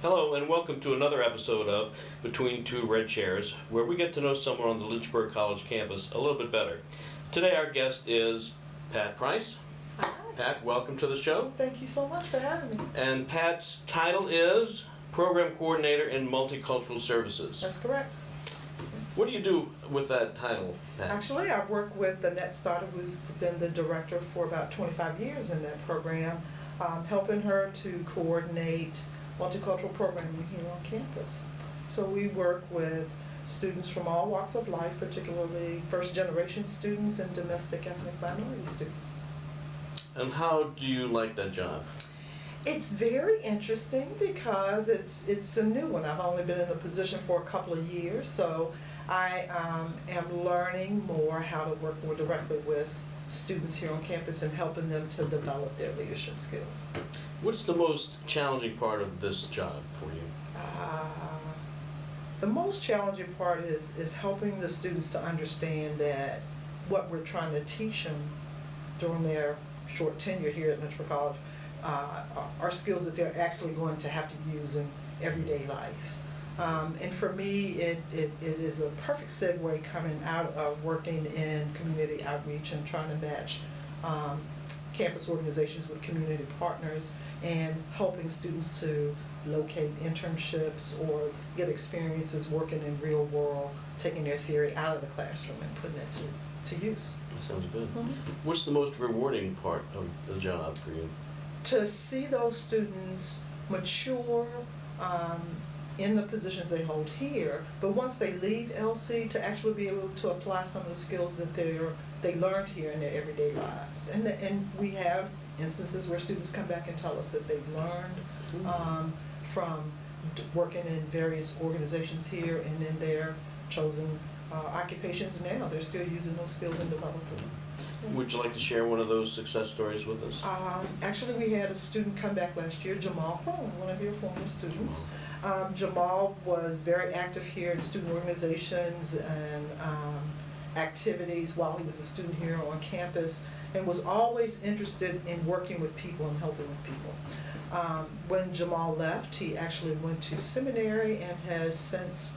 Hello and welcome to another episode of Between Two Red Chairs, where we get to know someone on the Lynchburg College campus a little bit better. Today our guest is Pat Price. Hi. Pat, welcome to the show. Thank you so much for having me. And Pat's title is Program Coordinator in Multicultural Services. That's correct. What do you do with that title, Pat? Actually, I work with the Net Starter, who's been the director for about 25 years in that program, helping her to coordinate multicultural programming here on campus. So we work with students from all walks of life, particularly first-generation students and domestic ethnic minority students. And how do you like that job? It's very interesting because it's a new one. I've only been in the position for a couple of years, so I am learning more how to work more directly with students here on campus and helping them to develop their leadership skills. What's the most challenging part of this job for you? The most challenging part is helping the students to understand that what we're trying to teach them during their short tenure here at Lynchburg College are skills that they're actually going to have to use in everyday life. And for me, it is a perfect segue coming out of working in community outreach and trying to match campus organizations with community partners and helping students to locate internships or get experiences working in real world, taking their theory out of the classroom and putting it to use. That sounds good. Mm-hmm. What's the most rewarding part of the job for you? To see those students mature in the positions they hold here, but once they leave LC, to actually be able to apply some of the skills that they learned here in their everyday lives. And we have instances where students come back and tell us that they've learned from working in various organizations here and in their chosen occupations now. They're still using those skills and developing them. Would you like to share one of those success stories with us? Actually, we had a student come back last year, Jamal Crone, one of your former students. Jamal was very active here in student organizations and activities while he was a student here on campus, and was always interested in working with people and helping with people. When Jamal left, he actually went to seminary and has since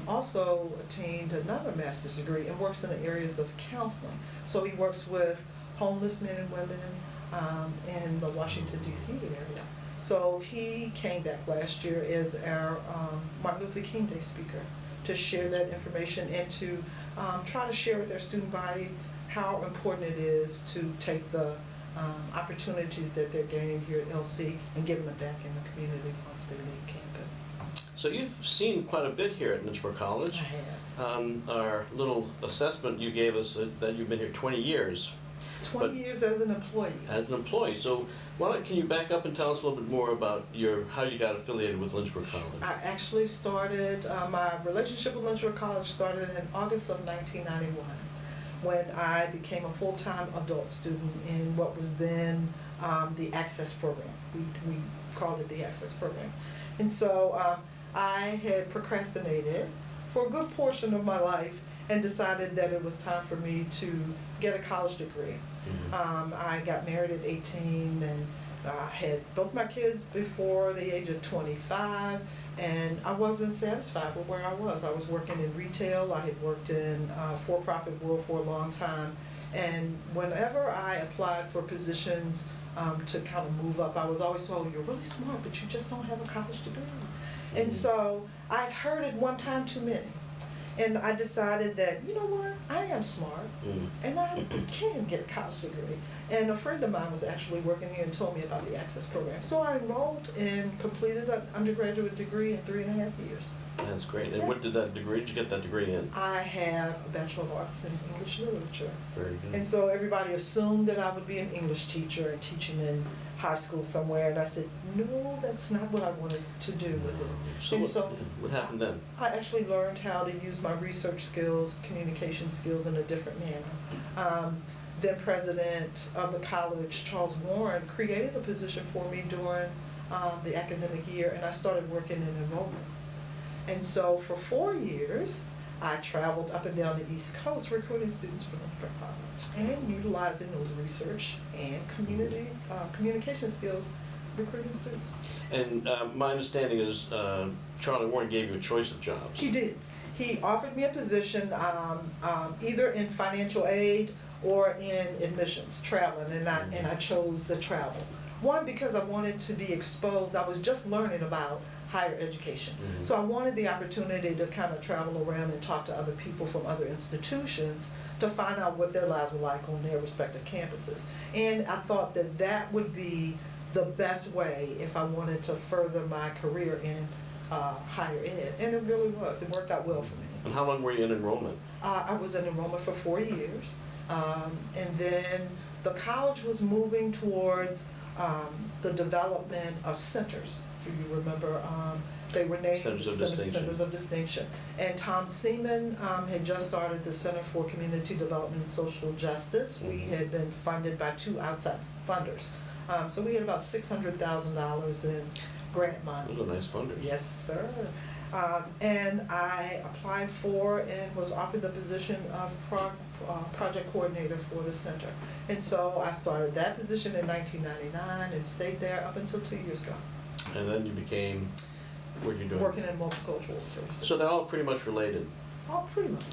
also attained another master's degree and works in the areas of counseling. So he works with homeless men and women in the Washington, D.C. area. So he came back last year as our Martin Luther King Day speaker to share that information and to try to share with their student body how important it is to take the opportunities that they're gaining here at LC and giving them back in the community once they leave campus. So you've seen quite a bit here at Lynchburg College. I have. Our little assessment you gave us that you've been here 20 years. 20 years as an employee. As an employee. So can you back up and tell us a little bit more about how you got affiliated with Lynchburg College? I actually started, my relationship with Lynchburg College started in August of 1991 when I became a full-time adult student in what was then the Access Program. We called it the Access Program. And so I had procrastinated for a good portion of my life and decided that it was time for me to get a college degree. Mm-hmm. I got married at 18 and had both my kids before the age of 25, and I wasn't satisfied with where I was. I was working in retail. I had worked in for-profit world for a long time, and whenever I applied for positions to kind of move up, I was always told, you're really smart, but you just don't have a college degree. And so I'd heard it one time too many. And I decided that, you know what, I am smart, and I can get a college degree. And a friend of mine was actually working here and told me about the Access Program. So I enrolled and completed an undergraduate degree in 3.5 years. That's great. And what did you get that degree in? I have a Bachelor of Arts in English Literature. Very good. And so everybody assumed that I would be an English teacher and teaching in high school somewhere. And I said, no, that's not what I wanted to do with it. So what happened then? I actually learned how to use my research skills, communication skills in a different manner. Then president of the college, Charles Warren, created a position for me during the academic year, and I started working in enrollment. And so for 4 years, I traveled up and down the East Coast recruiting students for Lynchburg College and utilizing those research and communication skills recruiting students. And my understanding is Charlie Warren gave you a choice of jobs. He did. He offered me a position either in financial aid or in admissions, traveling, and I chose the travel. One, because I wanted to be exposed. I was just learning about higher education. Mm-hmm. So I wanted the opportunity to kind of travel around and talk to other people from other institutions to find out what their lives were like on their respective campuses. And I thought that that would be the best way if I wanted to further my career in higher ed. And it really was. It worked out well for me. And how long were you in enrollment? I was in enrollment for 4 years. And then the college was moving towards the development of centers. If you remember, they were named Centers of Distinction. And Tom Seaman had just started the Center for Community Development and Social Justice. We had been funded by 2 outside funders. So we had about $600,000 in grant money. Those are nice funders. Yes, sir. And I applied for and was offered the position of project coordinator for the center. And so I started that position in 1999 and stayed there up until 2 years ago. And then you became, what did you do? Working in multicultural services. So they're all pretty much related. Oh, pretty much.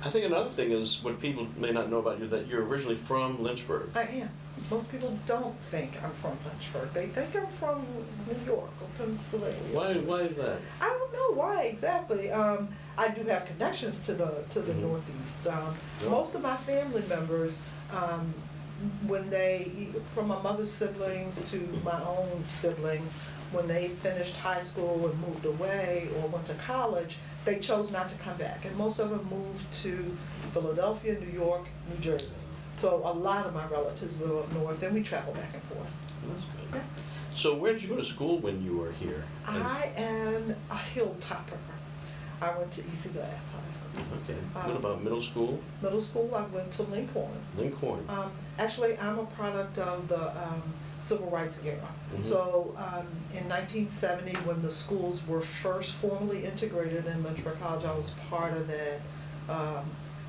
I think another thing is what people may not know about you, that you're originally from Lynchburg. I am. Most people don't think I'm from Lynchburg. They think I'm from New York or Pennsylvania. Why is that? I don't know why exactly. I do have connections to the Northeast. Most of my family members, when they, from my mother's siblings to my own siblings, when they finished high school and moved away or went to college, they chose not to come back. And most of them moved to Philadelphia, New York, New Jersey. So a lot of my relatives live up north, and we travel back and forth. That's good. Yeah. So where did you go to school when you were here? I am a hilltopper. I went to EC Glass High School. Okay. What about middle school? Middle school, I went to Lincoln. Lincoln. Actually, I'm a product of the Civil Rights era. Mm-hmm. So in 1970, when the schools were first formally integrated in Lynchburg College, I was part of that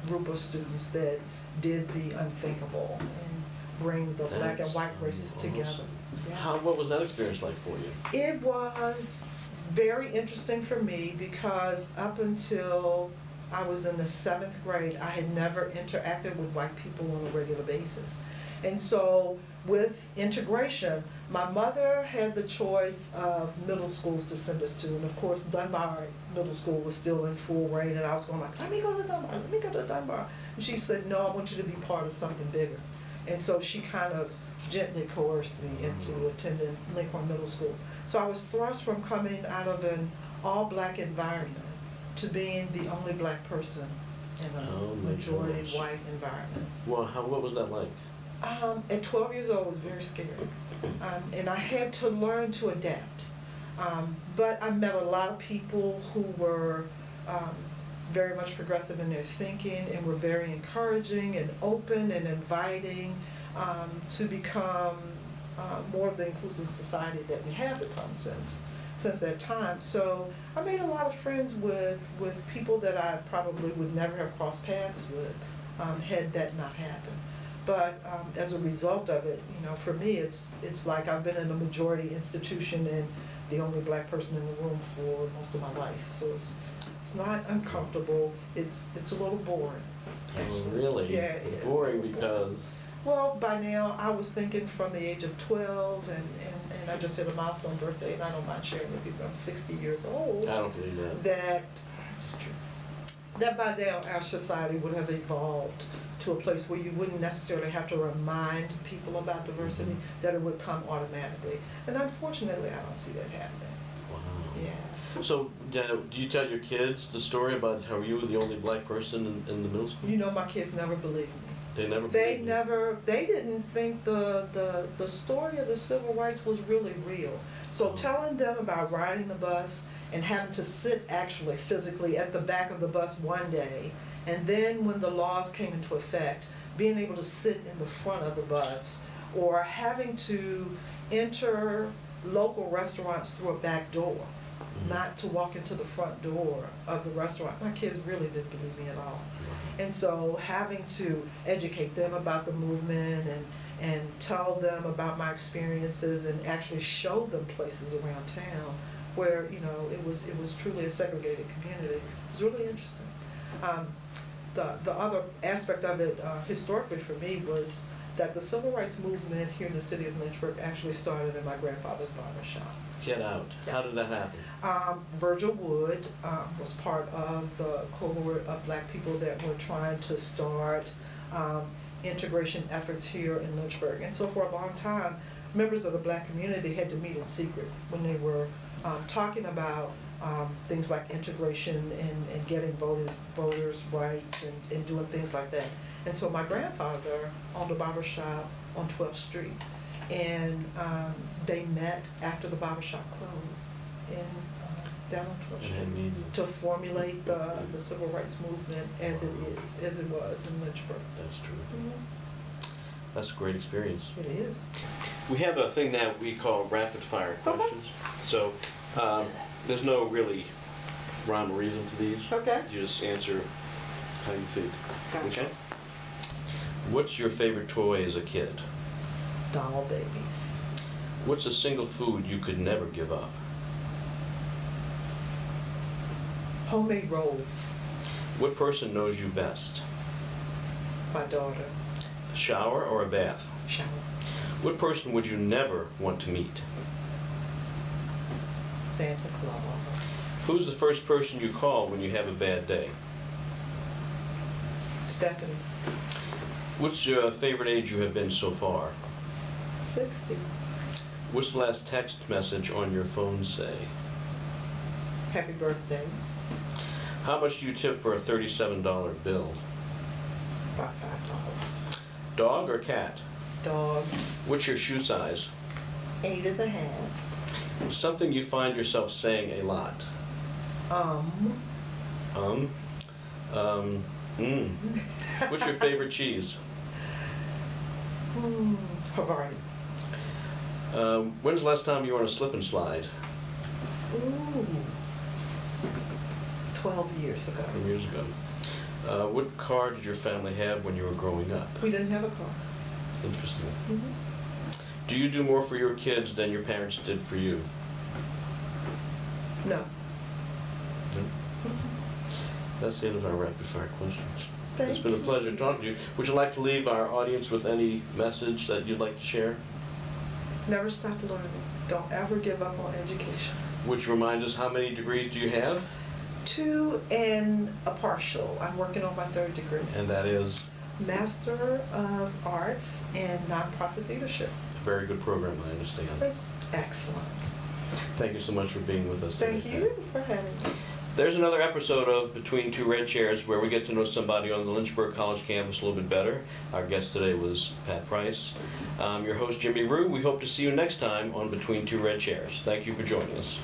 group of students that did the unthinkable and bring the black and white races together. Yeah. What was that experience like for you? It was very interesting for me because up until I was in the 7th grade, I had never interacted with white people on a regular basis. And so with integration, my mother had the choice of middle schools to send us to. And of course, Dunbar Middle School was still in full reign, and I was going like, let me go to Dunbar, let me go to Dunbar. And she said, no, I want you to be part of something bigger. And so she kind of gently coerced me into attending Lincoln Middle School. So I was thrust from coming out of an all-black environment to being the only black person in a majority white environment. Well, what was that like? At 12 years old, it was very scary. And I had to learn to adapt. But I met a lot of people who were very much progressive in their thinking and were very encouraging and open and inviting to become more of the inclusive society that we have become since that time. So I made a lot of friends with people that I probably would never have crossed paths with had that not happened. But as a result of it, you know, for me, it's like I've been in a majority institution and the only black person in the room for most of my life. So it's not uncomfortable. It's a little boring. Actually. Oh, really? Yeah, it's boring because. Well, by now I was thinking from the age of 12, and I just had a milestone birthday, and I don't mind sharing with you that I'm 60 years old. I don't believe that. That by now our society would have evolved to a place where you wouldn't necessarily have to remind people about diversity, that it would come automatically. And unfortunately, I don't see that happening. Wow. Yeah. So do you tell your kids the story about how you were the only black person in the middle school? You know, my kids never believed me. They never They believed never, they didn't think the story of the civil rights was really real. So telling them about riding the bus and having to sit actually physically at the back of the bus one day, and then when the laws came into effect, being able to sit in the front of the bus, or having to enter local restaurants through a back door, not to walk into the front door of the restaurant. My kids really didn't believe me at all. And so having to educate them about the movement and tell them about my experiences and actually show them places around town where, it was truly a segregated community. It was really interesting. The other aspect of it historically for me was that the civil rights movement here in the city of Lynchburg actually started in my grandfather's barbershop. Get out. Yeah. How did that happen? Virgil Wood was part of the cohort of black people that were trying to start integration efforts here in Lynchburg. And so for a long time, members of the black community had to meet in secret when they were talking about things like integration and getting voters' rights and doing things like that. And so my grandfather owned a barbershop on 12th Street. And they met after the barbershop closed down on 12th Street to formulate the civil rights movement as it was in Lynchburg. That's true. Mm-hmm. That's a great experience. It is. We have a thing now we call rapid fire questions. So there's no really rhyme or reason to these. Okay. You just answer how you think. Gotcha. Okay? What's your favorite toy as a kid? Doll babies. What's a single food you could never give up? Homemade rolls. What person knows you best? My daughter. A shower or a bath? Shower. What person would you never want to meet? Santa Claus. Who's the first person you call when you have a bad day? Stephanie. What's your favorite age you have been so far? 60. What's the last text message on your phone say? Happy birthday. How much do you tip for a $37 bill? About $5. Dog or cat? Dog. What's your shoe size? 8.5. Something you find yourself saying a lot. What's your favorite cheese? Havarti. When's the last time you were on a slip and slide? Ooh. 12 years ago. 10 years ago. What car did your family have when you were growing up? We didn't have a car. Interesting. Mm-hmm. Do you do more for your kids than your parents did for you? No. No? That's the end of our rapid fire questions. Thank It's been a you. pleasure talking to you. Would you like to leave our audience with any message that you'd like to share? Never stop learning. Don't ever give up on education. Which reminds us, how many degrees do you have? 2 and a partial. I'm working on my 3rd degree. And that is? Master of Arts in Nonprofit Leadership. A very good program, I understand. That's excellent. Thank you so much for being with us today. Thank you for having me. There's another episode of Between Two Red Chairs where we get to know somebody on the Lynchburg College campus a little bit better. Our guest today was Pat Price. I'm your host, Jimmy Rue. We hope to see you next time on Between Two Red Chairs. Thank you for joining us.